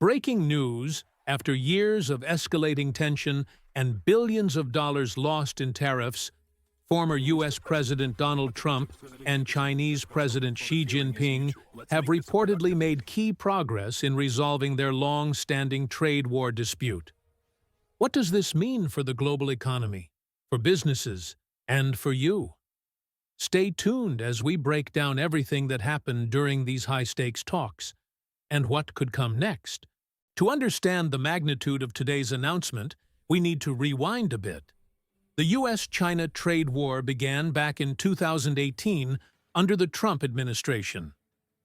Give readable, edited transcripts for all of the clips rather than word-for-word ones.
Breaking news: after years of escalating tension and billions of dollars lost in tariffs, former U.S. President Donald Trump and Chinese President Xi Jinping have reportedly made key progress in resolving their long-standing trade war dispute. What does this mean for the global economy, for businesses, and for you? Stay tuned as we break down everything that happened during these high-stakes talks and what could come next. To understand the magnitude of today's announcement, we need to rewind a bit. The U.S.-China trade war began back in 2018 under the Trump administration.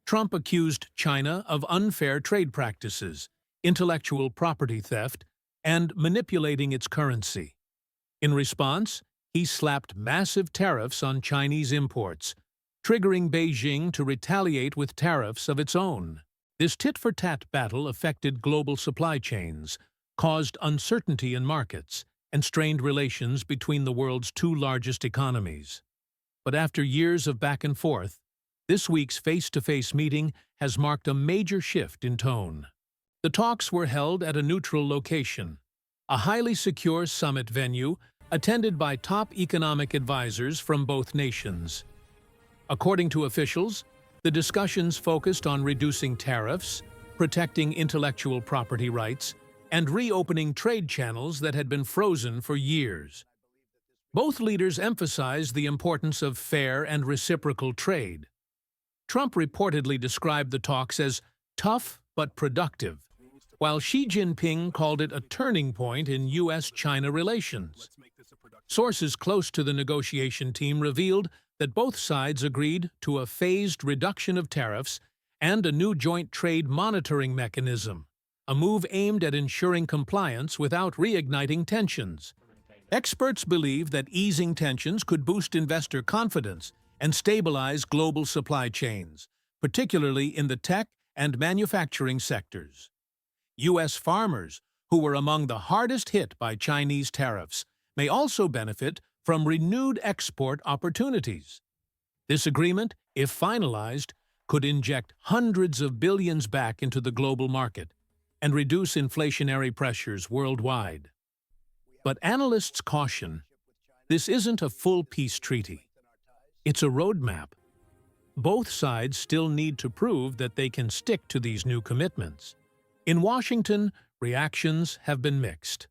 Trump accused China of unfair trade practices, intellectual property theft, and manipulating its currency. In response, he slapped massive tariffs on Chinese imports, triggering Beijing to retaliate with tariffs of its own. This tit-for-tat battle affected global supply chains, caused uncertainty in markets, and strained relations between the world's two largest economies. But after years of back and forth, this week's face-to-face meeting has marked a major shift in tone. The talks were held at a neutral location, a highly secure summit venue attended by top economic advisors from both nations. According to officials, the discussions focused on reducing tariffs, protecting intellectual property rights, and reopening trade channels that had been frozen for years. Both leaders emphasized the importance of fair and reciprocal trade. Trump reportedly described the talks as tough but productive, while Xi Jinping called it a turning point in U.S.-China relations. Sources close to the negotiation team revealed that both sides agreed to a phased reduction of tariffs and a new joint trade monitoring mechanism, a move aimed at ensuring compliance without reigniting tensions. Experts believe that easing tensions could boost investor confidence and stabilize global supply chains, particularly in the tech and manufacturing sectors. U.S. farmers, who were among the hardest hit by Chinese tariffs, may also benefit from renewed export opportunities. This agreement, if finalized, could inject hundreds of billions back into the global market and reduce inflationary pressures worldwide. But analysts caution, this isn't a full peace treaty. It's a roadmap. Both sides still need to prove that they can stick to these new commitments. In Washington, reactions have been mixed.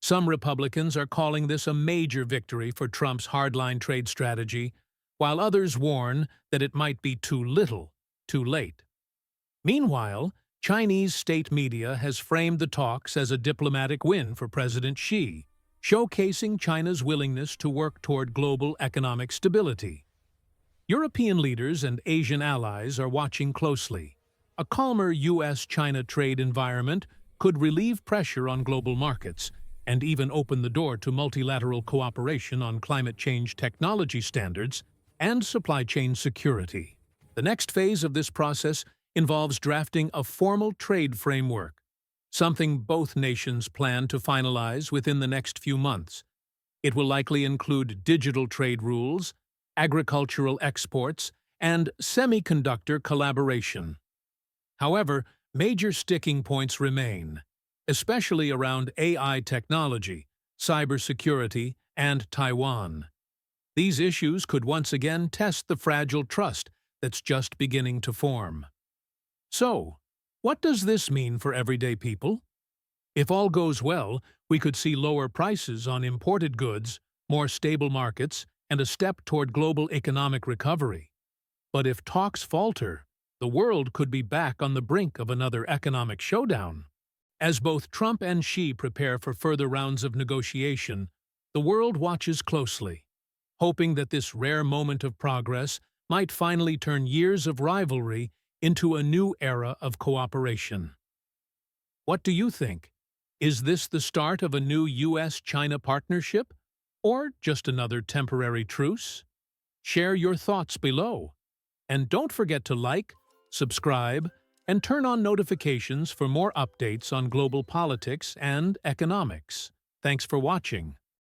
Some Republicans are calling this a major victory for Trump's hardline trade strategy, while others warn that it might be too little, too late. Meanwhile, Chinese state media has framed the talks as a diplomatic win for President Xi, showcasing China's willingness to work toward global economic stability. European leaders and Asian allies are watching closely. A calmer U.S.-China trade environment could relieve pressure on global markets and even open the door to multilateral cooperation on climate change technology standards and supply chain security. The next phase of this process involves drafting a formal trade framework, something both nations plan to finalize within the next few months. It will likely include digital trade rules, agricultural exports, and semiconductor collaboration. However, major sticking points remain, especially around AI technology, cybersecurity, and Taiwan. These issues could once again test the fragile trust that's just beginning to form. So, what does this mean for everyday people? If all goes well, we could see lower prices on imported goods, more stable markets, and a step toward global economic recovery. But if talks falter, the world could be back on the brink of another economic showdown. As both Trump and Xi prepare for further rounds of negotiation, the world watches closely, hoping that this rare moment of progress might finally turn years of rivalry into a new era of cooperation. What do you think? Is this the start of a new U.S.-China partnership, or just another temporary truce? Share your thoughts below. And don't forget to like, subscribe, and turn on notifications for more updates on global politics and economics. Thanks for watching.